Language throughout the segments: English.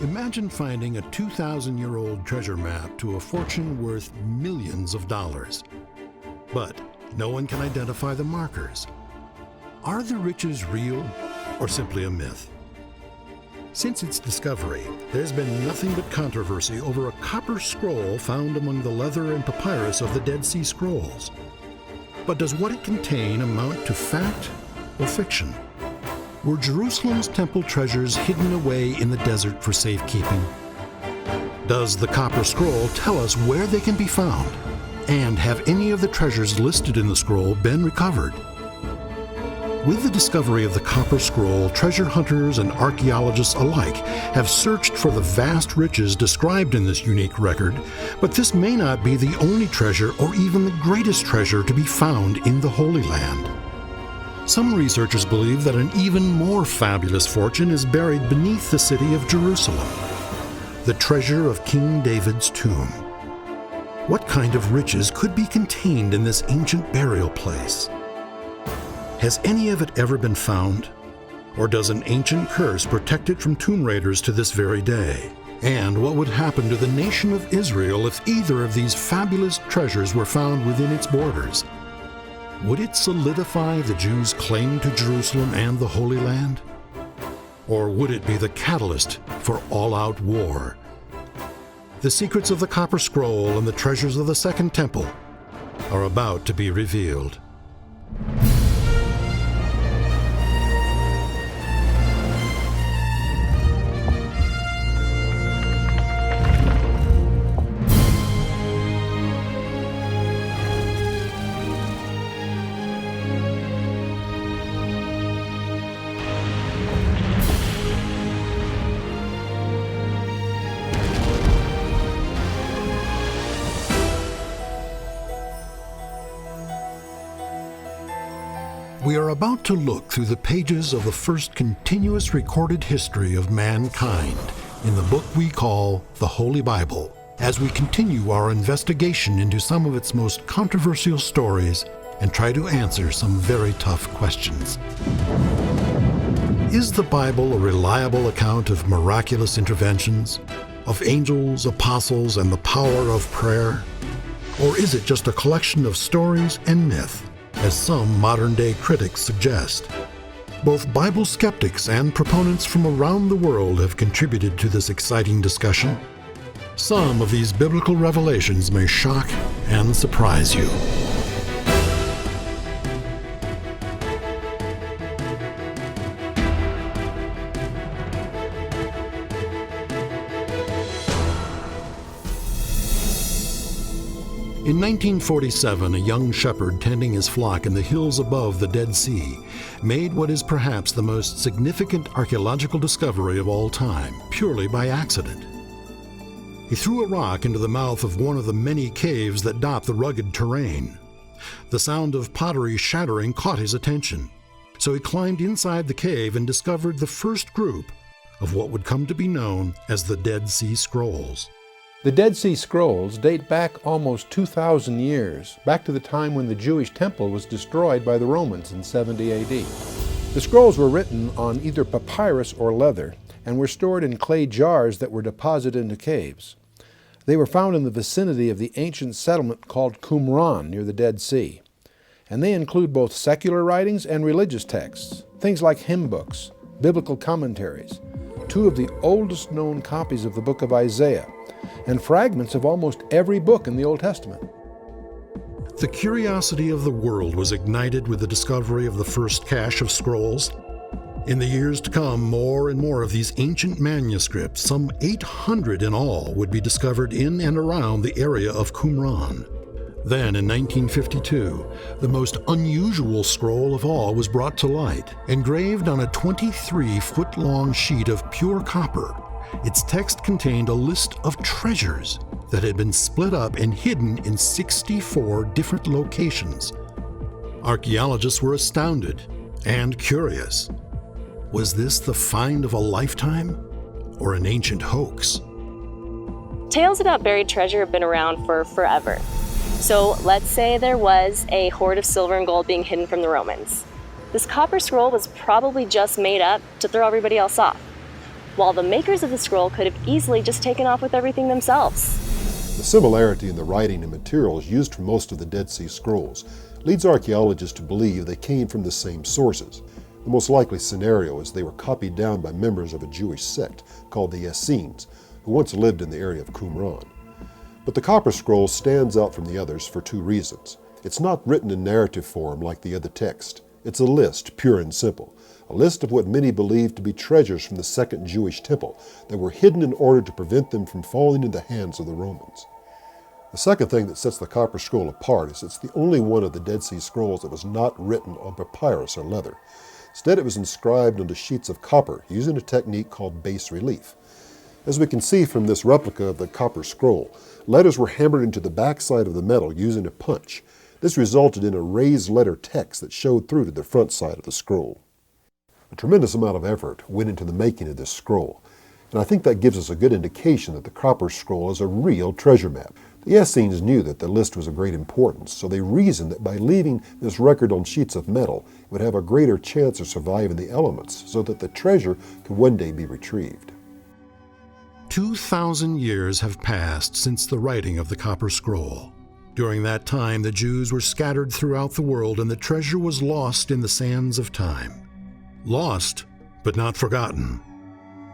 Imagine finding a 2,000-year-old treasure map to a fortune worth millions of dollars. But no one can identify the markers. Are the riches real or simply a myth? Since its discovery, there's been nothing but controversy over a copper scroll found among the leather and papyrus of the Dead Sea Scrolls. But does what it contain amount to fact or fiction? Were Jerusalem's temple treasures hidden away in the desert for safekeeping? Does the copper scroll tell us where they can be found? And have any of the treasures listed in the scroll been recovered? With the discovery of the copper scroll, treasure hunters and archaeologists alike have searched for the vast riches described in this unique record, but this may not be the only treasure or even the greatest treasure to be found in the Holy Land. Some researchers believe that an even more fabulous fortune is buried beneath the city of Jerusalem, the treasure of King David's tomb. What kind of riches could be contained in this ancient burial place? Has any of it ever been found? Or does an ancient curse protect it from tomb raiders to this very day? And what would happen to the nation of Israel if either of these fabulous treasures were found within its borders? Would it solidify the Jews' claim to Jerusalem and the Holy Land? Or would it be the catalyst for all-out war? The secrets of the Copper Scroll and the treasures of the Second Temple are about to be revealed. We are about to look through the pages of the first continuous recorded history of mankind in the book we call the Holy Bible, as we continue our investigation into some of its most controversial stories and try to answer some very tough questions. Is the Bible a reliable account of miraculous interventions, of angels, apostles, and the power of prayer? Or is it just a collection of stories and myth, as some modern-day critics suggest? Both Bible skeptics and proponents from around the world have contributed to this exciting discussion. Some of these biblical revelations may shock and surprise you. In 1947, a young shepherd tending his flock in the hills above the Dead Sea made what is perhaps the most significant archaeological discovery of all time, purely by accident. He threw a rock into the mouth of one of the many caves that dot the rugged terrain. The sound of pottery shattering caught his attention, so he climbed inside the cave and discovered the first group of what would come to be known as the Dead Sea Scrolls. The Dead Sea Scrolls date back almost 2,000 years, back to the time when the Jewish temple was destroyed by the Romans in 70 AD. The scrolls were written on either papyrus or leather and were stored in clay jars that were deposited into caves. They were found in the vicinity of the ancient settlement called Qumran near the Dead Sea. And they include both secular writings and religious texts, things like hymn books, biblical commentaries, two of the oldest known copies of the book of Isaiah, and fragments of almost every book in the Old Testament. The curiosity of the world was ignited with the discovery of the first cache of scrolls. In the years to come, more and more of these ancient manuscripts, some 800 in all, would be discovered in and around the area of Qumran. Then, in 1952, the most unusual scroll of all was brought to light, engraved on a 23-foot-long sheet of pure copper. Its text contained a list of treasures that had been split up and hidden in 64 different locations. Archaeologists were astounded and curious. Was this the find of a lifetime or an ancient hoax? Tales about buried treasure have been around for forever. So let's say there was a hoard of silver and gold being hidden from the Romans. This copper scroll was probably just made up to throw everybody else off. while the makers of the scroll could have easily just taken off with everything themselves. The similarity in the writing and materials used for most of the Dead Sea Scrolls leads archaeologists to believe they came from the same sources. The most likely scenario is they were copied down by members of a Jewish sect called the Essenes, who once lived in the area of Qumran. But the Copper Scroll stands out from the others for two reasons. It's not written in narrative form like the other text. It's a list, pure and simple. A list of what many believe to be treasures from the Second Jewish Temple that were hidden in order to prevent them from falling into the hands of the Romans. The second thing that sets the Copper Scroll apart is it's the only one of the Dead Sea Scrolls that was not written on papyrus or leather. Instead, it was inscribed onto sheets of copper using a technique called bas relief. As we can see from this replica of the Copper Scroll, letters were hammered into the backside of the metal using a punch. This resulted in a raised letter text that showed through to the front side of the scroll. A tremendous amount of effort went into the making of this scroll, and I think that gives us a good indication that the Copper Scroll is a real treasure map. The Essenes knew that the list was of great importance, so they reasoned that by leaving this record on sheets of metal, it would have a greater chance of surviving the elements so that the treasure could one day be retrieved. 2,000 years have passed since the writing of the Copper Scroll. During that time, the Jews were scattered throughout the world and the treasure was lost in the sands of time. Lost, but not forgotten.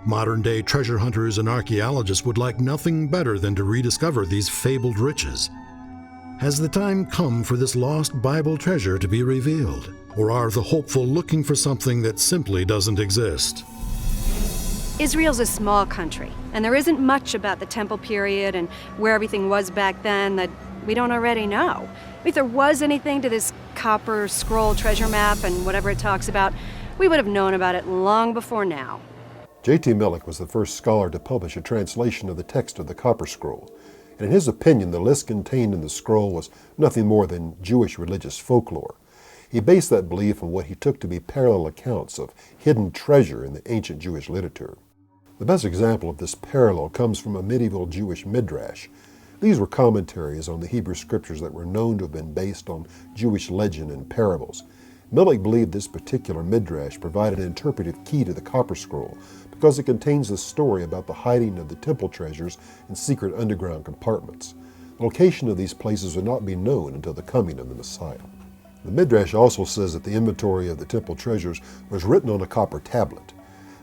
Modern-day treasure hunters and archaeologists would like nothing better than to rediscover these fabled riches. Has the time come for this lost Bible treasure to be revealed? Or are the hopeful looking for something that simply doesn't exist? Israel's a small country, and there isn't much about the Temple period and where everything was back then that we don't already know. If there was anything to this Copper Scroll treasure map and whatever it talks about, we would have known about it long before now. J.T. Millick was the first scholar to publish a translation of the text of the Copper Scroll, and in his opinion, the list contained in the scroll was nothing more than Jewish religious folklore. He based that belief on what he took to be parallel accounts of hidden treasure in the ancient Jewish literature. The best example of this parallel comes from a medieval Jewish midrash. These were commentaries on the Hebrew scriptures that were known to have been based on Jewish legend and parables. Millick believed this particular midrash provided an interpretive key to the Copper Scroll because it contains the story about the hiding of the temple treasures in secret underground compartments. The location of these places would not be known until the coming of the Messiah. The midrash also says that the inventory of the temple treasures was written on a copper tablet.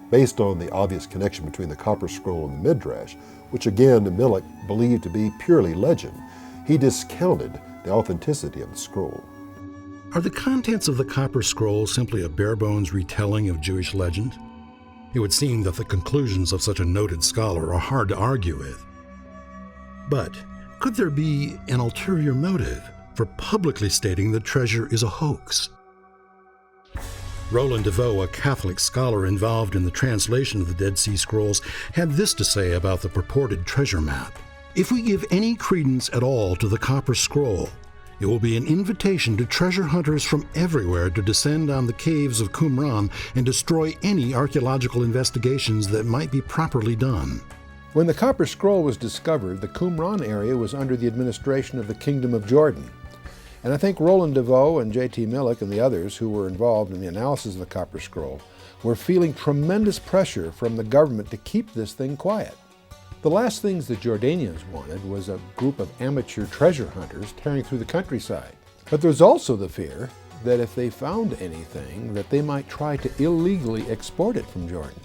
Based on the obvious connection between the Copper Scroll and the midrash, which again Millick believed to be purely legend, he discounted the authenticity of the scroll. Are the contents of the Copper Scroll simply a bare-bones retelling of Jewish legend? It would seem that the conclusions of such a noted scholar are hard to argue with. But could there be an ulterior motive for publicly stating the treasure is a hoax? Roland DeVoe, a Catholic scholar involved in the translation of the Dead Sea Scrolls, had this to say about the purported treasure map. If we give any credence at all to the Copper Scroll, it will be an invitation to treasure hunters from everywhere to descend on the caves of Qumran and destroy any archaeological investigations that might be properly done. When the Copper Scroll was discovered, the Qumran area was under the administration of the Kingdom of Jordan. And I think Roland DeVoe and J.T. Millick and the others who were involved in the analysis of the Copper Scroll were feeling tremendous pressure from the government to keep this thing quiet. The last things the Jordanians wanted was a group of amateur treasure hunters tearing through the countryside. But there was also the fear that if they found anything, that they might try to illegally export it from Jordan.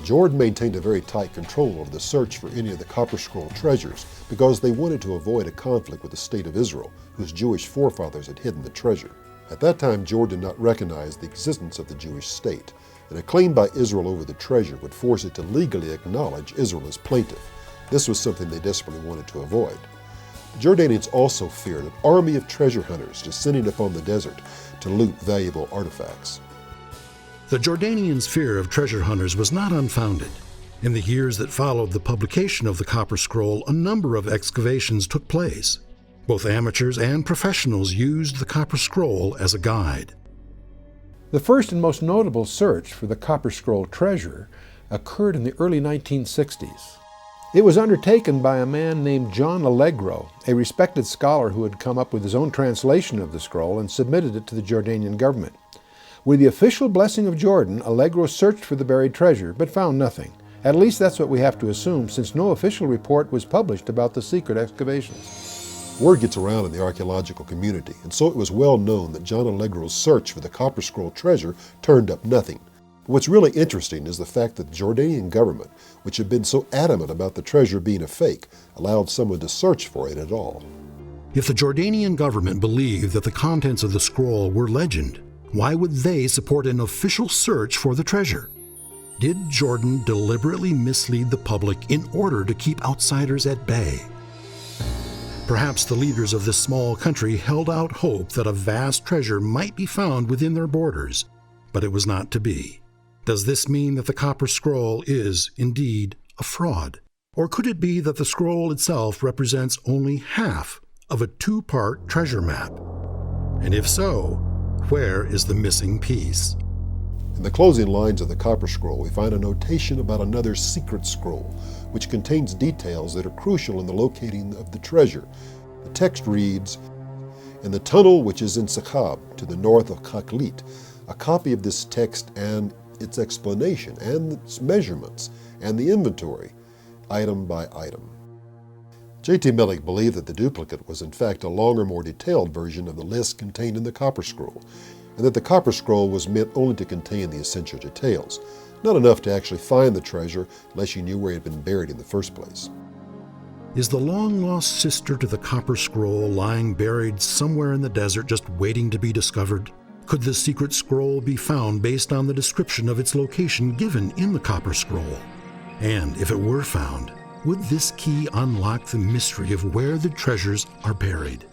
Jordan maintained a very tight control over the search for any of the Copper Scroll treasures because they wanted to avoid a conflict with the state of Israel, whose Jewish forefathers had hidden the treasure. At that time, Jordan did not recognize the existence of the Jewish state, and a claim by Israel over the treasure would force it to legally acknowledge Israel as plaintiff. This was something they desperately wanted to avoid. The Jordanians also feared an army of treasure hunters descending upon the desert to loot valuable artifacts. The Jordanians' fear of treasure hunters was not unfounded. In the years that followed the publication of the Copper Scroll, a number of excavations took place. Both amateurs and professionals used the Copper Scroll as a guide. The first and most notable search for the Copper Scroll treasure occurred in the early 1960s. It was undertaken by a man named John Allegro, a respected scholar who had come up with his own translation of the scroll and submitted it to the Jordanian government. With the official blessing of Jordan, Allegro searched for the buried treasure, but found nothing. At least that's what we have to assume, since no official report was published about the secret excavations. Word gets around in the archaeological community, and so it was well known that John Allegro's search for the Copper Scroll treasure turned up nothing. But what's really interesting is the fact that the Jordanian government, which had been so adamant about the treasure being a fake, allowed someone to search for it at all. If the Jordanian government believed that the contents of the scroll were legend, why would they support an official search for the treasure? Did Jordan deliberately mislead the public in order to keep outsiders at bay? Perhaps the leaders of this small country held out hope that a vast treasure might be found within their borders, but it was not to be. Does this mean that the Copper Scroll is, indeed, a fraud? Or could it be that the scroll itself represents only half of a two-part treasure map? And if so, where is the missing piece? In the closing lines of the Copper Scroll, we find a notation about another secret scroll, which contains details that are crucial in the locating of the treasure. The text reads, "In the tunnel which is in Sakhab, to the north of Khaklit, a copy of this text and its explanation, and its measurements, and the inventory, item by item." J.T. Millick believed that the duplicate was in fact a longer, more detailed version of the list contained in the Copper Scroll, and that the Copper Scroll was meant only to contain the essential details, not enough to actually find the treasure unless you knew where it had been buried in the first place. Is the long-lost sister to the Copper Scroll lying buried somewhere in the desert just waiting to be discovered? Could the secret scroll be found based on the description of its location given in the Copper Scroll? And if it were found, would this key unlock the mystery of where the treasures are buried?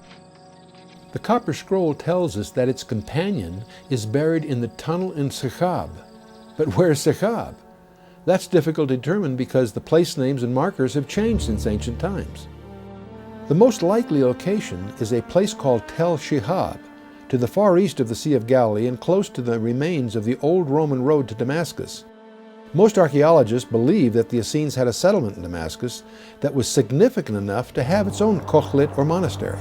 The Copper Scroll tells us that its companion is buried in the tunnel in Sakhab. But where's Sakhab? That's difficult to determine because the place names and markers have changed since ancient times. The most likely location is a place called Tel Shihab, to the far east of the Sea of Galilee and close to the remains of the old Roman road to Damascus. Most archaeologists believe that the Essenes had a settlement in Damascus that was significant enough to have its own kochlet or monastery.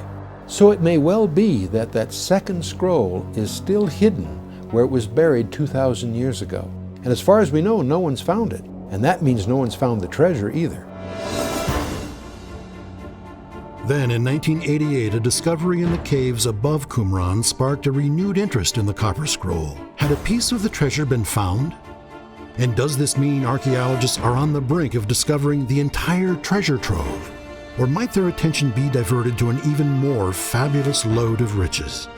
So it may well be that that second scroll is still hidden where it was buried 2,000 years ago. And as far as we know, no one's found it. And that means no one's found the treasure either. Then in 1988, a discovery in the caves above Qumran sparked a renewed interest in the Copper Scroll. Had a piece of the treasure been found? And does this mean archaeologists are on the brink of discovering the entire treasure trove? Or might their attention be diverted to an even more fabulous load of riches?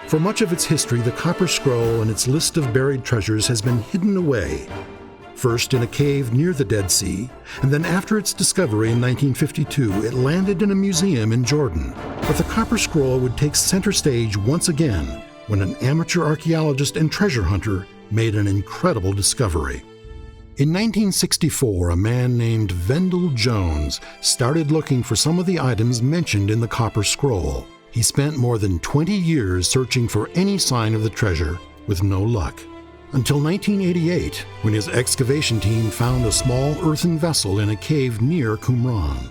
For much of its history, the Copper Scroll and its list of buried treasures has been hidden away. First in a cave near the Dead Sea, and then after its discovery in 1952, it landed in a museum in Jordan. But the Copper Scroll would take center stage once again when an amateur archaeologist and treasure hunter made an incredible discovery. In 1964, a man named Vendell Jones started looking for some of the items mentioned in the Copper Scroll. He spent more than 20 years searching for any sign of the treasure with no luck. Until 1988, when his excavation team found a small earthen vessel in a cave near Qumran.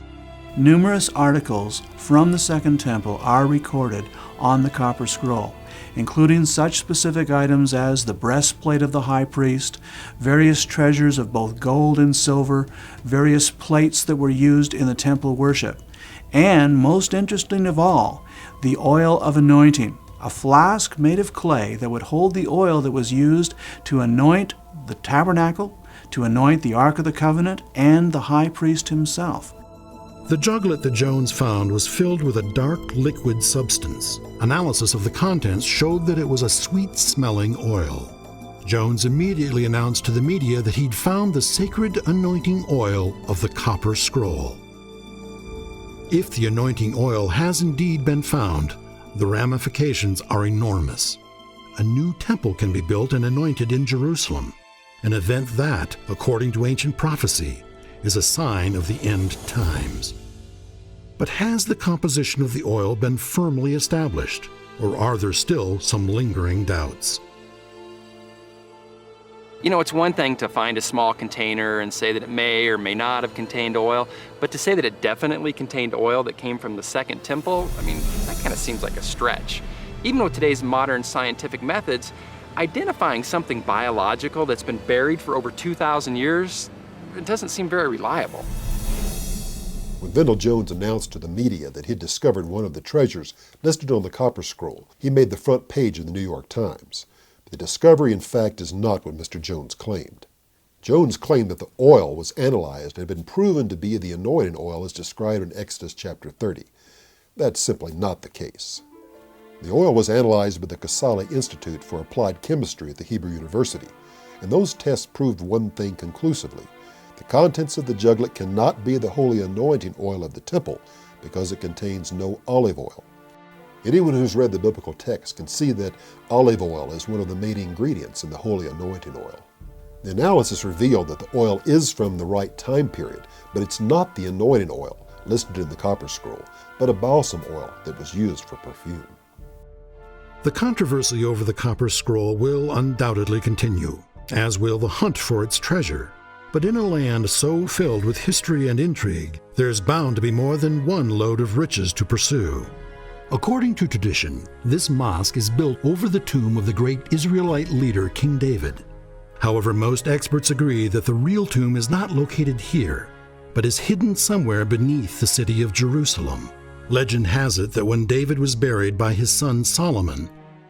Numerous articles from the Second Temple are recorded on the Copper Scroll, including such specific items as the breastplate of the high priest, various treasures of both gold and silver, various plates that were used in the temple worship, and, most interesting of all, the oil of anointing, a flask made of clay that would hold the oil that was used to anoint the tabernacle, to anoint the Ark of the Covenant, and the high priest himself. The juglet that Jones found was filled with a dark liquid substance. Analysis of the contents showed that it was a sweet-smelling oil. Jones immediately announced to the media that he'd found the sacred anointing oil of the Copper Scroll. If the anointing oil has indeed been found, the ramifications are enormous. A new temple can be built and anointed in Jerusalem, an event that, according to ancient prophecy, is a sign of the end times. But has the composition of the oil been firmly established, or are there still some lingering doubts? You know, it's one thing to find a small container and say that it may or may not have contained oil, but to say that it definitely contained oil that came from the Second Temple, I mean, that kind of seems like a stretch. Even with today's modern scientific methods, identifying something biological that's been buried for over 2,000 years, it doesn't seem very reliable. When Vendell Jones announced to the media that he'd discovered one of the treasures listed on the copper scroll, he made the front page of the New York Times. The discovery, in fact, is not what Mr. Jones claimed. Jones claimed that the oil was analyzed and had been proven to be the anointing oil as described in Exodus chapter 30. That's simply not the case. The oil was analyzed by the Casale Institute for Applied Chemistry at the Hebrew University, and those tests proved one thing conclusively. The contents of the juglet cannot be the holy anointing oil of the temple because it contains no olive oil. Anyone who's read the biblical text can see that olive oil is one of the main ingredients in the holy anointing oil. The analysis revealed that the oil is from the right time period, but it's not the anointing oil listed in the copper scroll, but a balsam oil that was used for perfume. The controversy over the copper scroll will undoubtedly continue, as will the hunt for its treasure. But in a land so filled with history and intrigue, there's bound to be more than one lode of riches to pursue. According to tradition, this mosque is built over the tomb of the great Israelite leader King David. However, most experts agree that the real tomb is not located here, but is hidden somewhere beneath the city of Jerusalem. Legend has it that when David was buried by his son Solomon,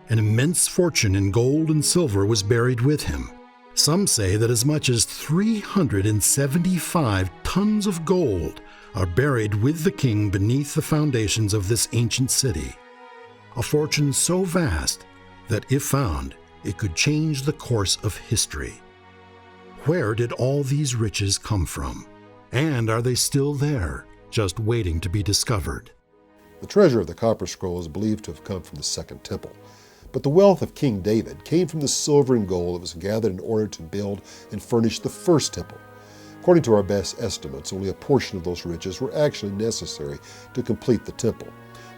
an immense fortune in gold and silver was buried with him. Some say that as much as 375 tons of gold are buried with the king beneath the foundations of this ancient city. A fortune so vast that, if found, it could change the course of history. Where did all these riches come from? And are they still there, just waiting to be discovered? The treasure of the copper scroll is believed to have come from the Second Temple. But the wealth of King David came from the silver and gold that was gathered in order to build and furnish the First Temple. According to our best estimates, only a portion of those riches were actually necessary to complete the temple.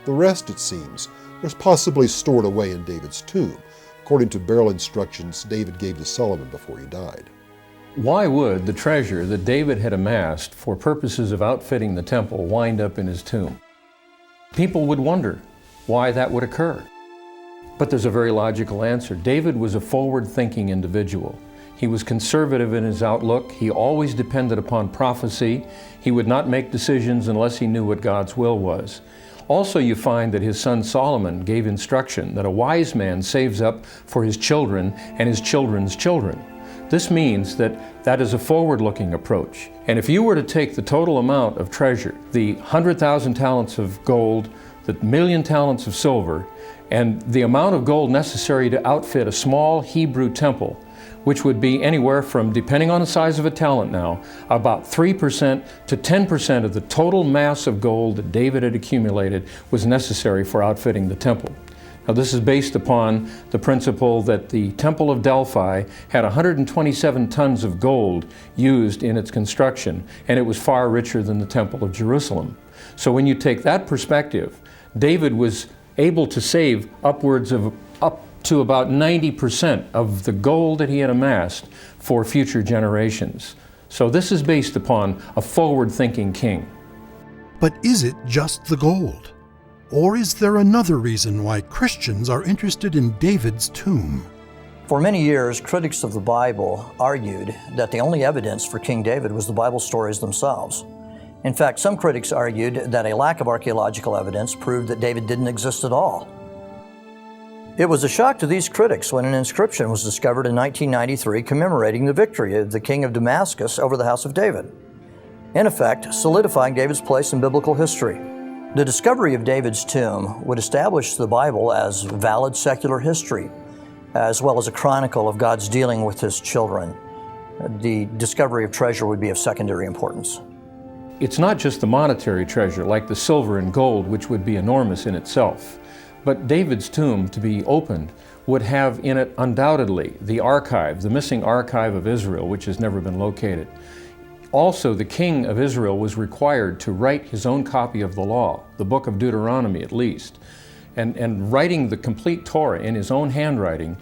The rest, it seems, was possibly stored away in David's tomb, according to burial instructions David gave to Solomon before he died. Why would the treasure that David had amassed for purposes of outfitting the temple wind up in his tomb? People would wonder why that would occur. But there's a very logical answer. David was a forward-thinking individual. He was conservative in his outlook. He always depended upon prophecy. He would not make decisions unless he knew what God's will was. Also, you find that his son Solomon gave instruction that a wise man saves up for his children and his children's children. This means that that is a forward-looking approach. And if you were to take the total amount of treasure, the 100,000 talents of gold, the 1,000,000 talents of silver, and the amount of gold necessary to outfit a small Hebrew temple, which would be anywhere from, depending on the size of a talent now, about 3% to 10% of the total mass of gold that David had accumulated was necessary for outfitting the temple. Now, this is based upon the principle that the Temple of Delphi had 127 tons of gold used in its construction, and it was far richer than the Temple of Jerusalem. So when you take that perspective, David was able to save upwards of up to about 90% of the gold that he had amassed for future generations. So this is based upon a forward-thinking king. But is it just the gold? Or is there another reason why Christians are interested in David's tomb? For many years, critics of the Bible argued that the only evidence for King David was the Bible stories themselves. In fact, some critics argued that a lack of archaeological evidence proved that David didn't exist at all. It was a shock to these critics when an inscription was discovered in 1993 commemorating the victory of the king of Damascus over the house of David, in effect solidifying David's place in biblical history. The discovery of David's tomb would establish the Bible as valid secular history, as well as a chronicle of God's dealing with His children. The discovery of treasure would be of secondary importance. It's not just the monetary treasure like the silver and gold, which would be enormous in itself, but David's tomb, to be opened, would have in it undoubtedly the archive, the missing archive of Israel, which has never been located. Also, the king of Israel was required to write his own copy of the law, the book of Deuteronomy at least, and writing the complete Torah in his own handwriting,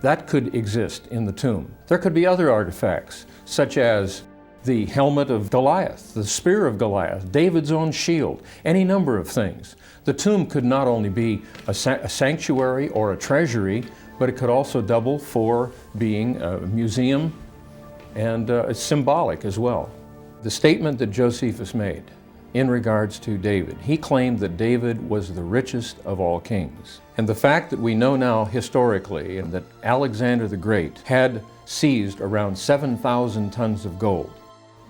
that could exist in the tomb. There could be other artifacts, such as the helmet of Goliath, the spear of Goliath, David's own shield, any number of things. The tomb could not only be a sanctuary or a treasury, but it could also double for being a museum and it's symbolic as well. The statement that Josephus made in regards to David, he claimed that David was the richest of all kings. And the fact that we know now historically and that Alexander the Great had seized around 7,000 tons of gold.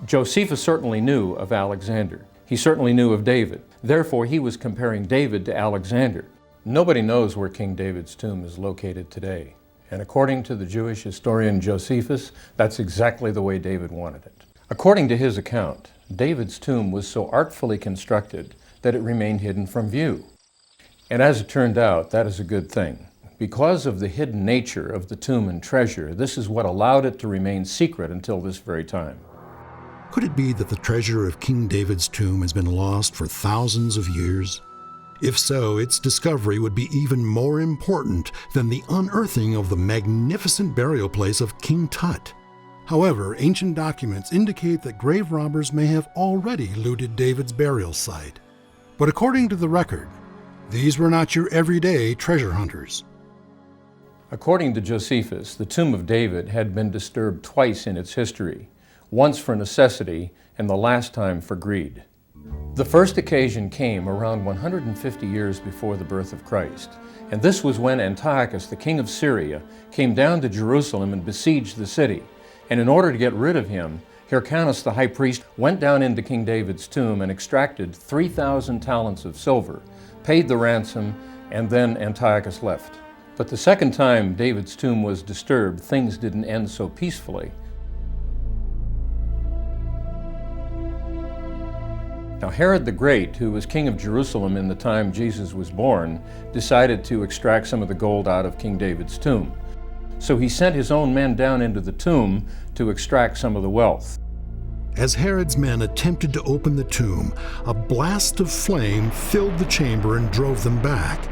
Josephus certainly knew of Alexander. He certainly knew of David. Therefore, he was comparing David to Alexander. Nobody knows where King David's tomb is located today. And according to the Jewish historian Josephus, that's exactly the way David wanted it. According to his account, David's tomb was so artfully constructed that it remained hidden from view. And as it turned out, that is a good thing. Because of the hidden nature of the tomb and treasure, this is what allowed it to remain secret until this very time. Could it be that the treasure of King David's tomb has been lost for thousands of years? If so, its discovery would be even more important than the unearthing of the magnificent burial place of King Tut. However, ancient documents indicate that grave robbers may have already looted David's burial site. But according to the record, these were not your everyday treasure hunters. According to Josephus, the tomb of David had been disturbed twice in its history, once for necessity and the last time for greed. The first occasion came around 150 years before the birth of Christ, and this was when Antiochus, the king of Syria, came down to Jerusalem and besieged the city. And in order to get rid of him, Hyrcanus the high priest went down into King David's tomb and extracted 3,000 talents of silver, paid the ransom, and then Antiochus left. But the second time David's tomb was disturbed, things didn't end so peacefully. Now Herod the Great, who was king of Jerusalem in the time Jesus was born, decided to extract some of the gold out of King David's tomb. So he sent his own men down into the tomb to extract some of the wealth. As Herod's men attempted to open the tomb, a blast of flame filled the chamber and drove them back.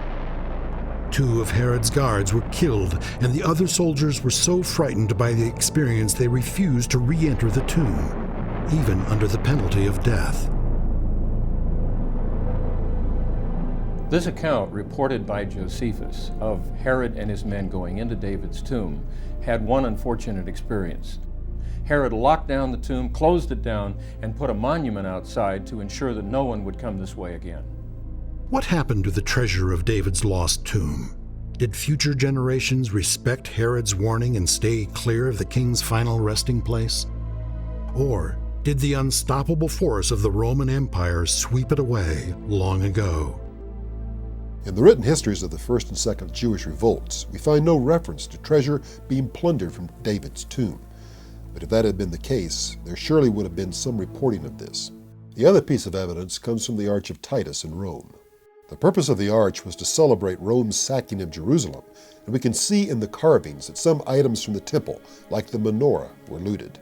2 of Herod's guards were killed, and the other soldiers were so frightened by the experience they refused to re-enter the tomb, even under the penalty of death. This account, reported by Josephus, of Herod and his men going into David's tomb, had one unfortunate experience. Herod locked down the tomb, closed it down, and put a monument outside to ensure that no one would come this way again. What happened to the treasure of David's lost tomb? Did future generations respect Herod's warning and stay clear of the king's final resting place? Or did the unstoppable force of the Roman Empire sweep it away long ago? In the written histories of the first and second Jewish revolts, we find no reference to treasure being plundered from David's tomb. But if that had been the case, there surely would have been some reporting of this. The other piece of evidence comes from the Arch of Titus in Rome. The purpose of the arch was to celebrate Rome's sacking of Jerusalem, and we can see in the carvings that some items from the temple, like the menorah, were looted.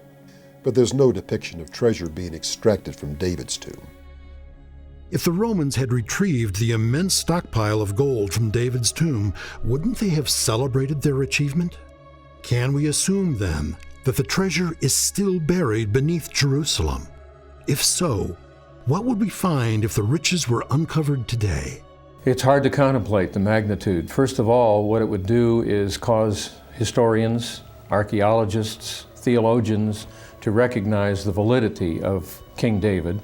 But there's no depiction of treasure being extracted from David's tomb. If the Romans had retrieved the immense stockpile of gold from David's tomb, wouldn't they have celebrated their achievement? Can we assume, then, that the treasure is still buried beneath Jerusalem? If so, what would we find if the riches were uncovered today? It's hard to contemplate the magnitude. First of all, what it would do is cause historians, archaeologists, theologians to recognize the validity of King David.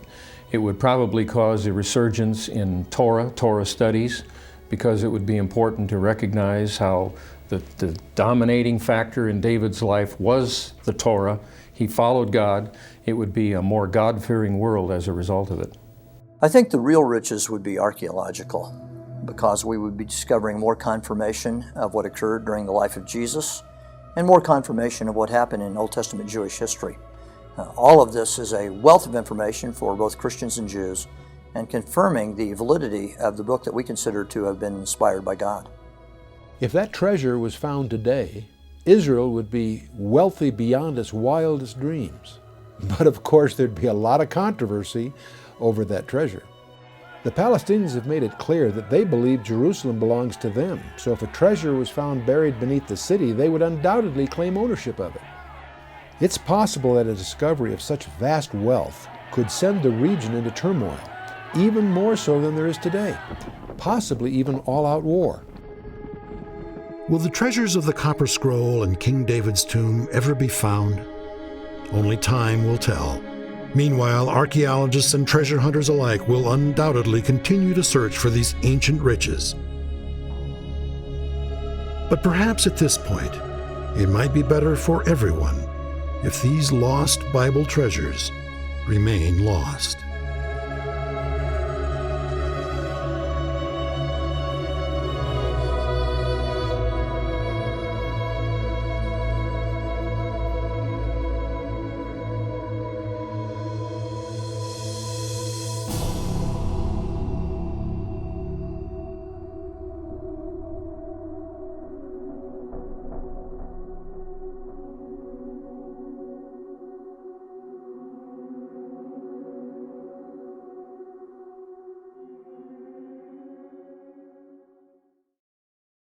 It would probably cause a resurgence in Torah studies, because it would be important to recognize how the dominating factor in David's life was the Torah. He followed God. It would be a more God-fearing world as a result of it. I think the real riches would be archaeological, because we would be discovering more confirmation of what occurred during the life of Jesus and more confirmation of what happened in Old Testament Jewish history. All of this is a wealth of information for both Christians and Jews, and confirming the validity of the book that we consider to have been inspired by God. If that treasure was found today, Israel would be wealthy beyond its wildest dreams. But of course, there'd be a lot of controversy over that treasure. The Palestinians have made it clear that they believe Jerusalem belongs to them, so if a treasure was found buried beneath the city, they would undoubtedly claim ownership of it. It's possible that a discovery of such vast wealth could send the region into turmoil, even more so than there is today, possibly even all-out war. Will the treasures of the Copper Scroll and King David's tomb ever be found? Only time will tell. Meanwhile, archaeologists and treasure hunters alike will undoubtedly continue to search for these ancient riches. But perhaps at this point, it might be better for everyone if these lost Bible treasures remain lost.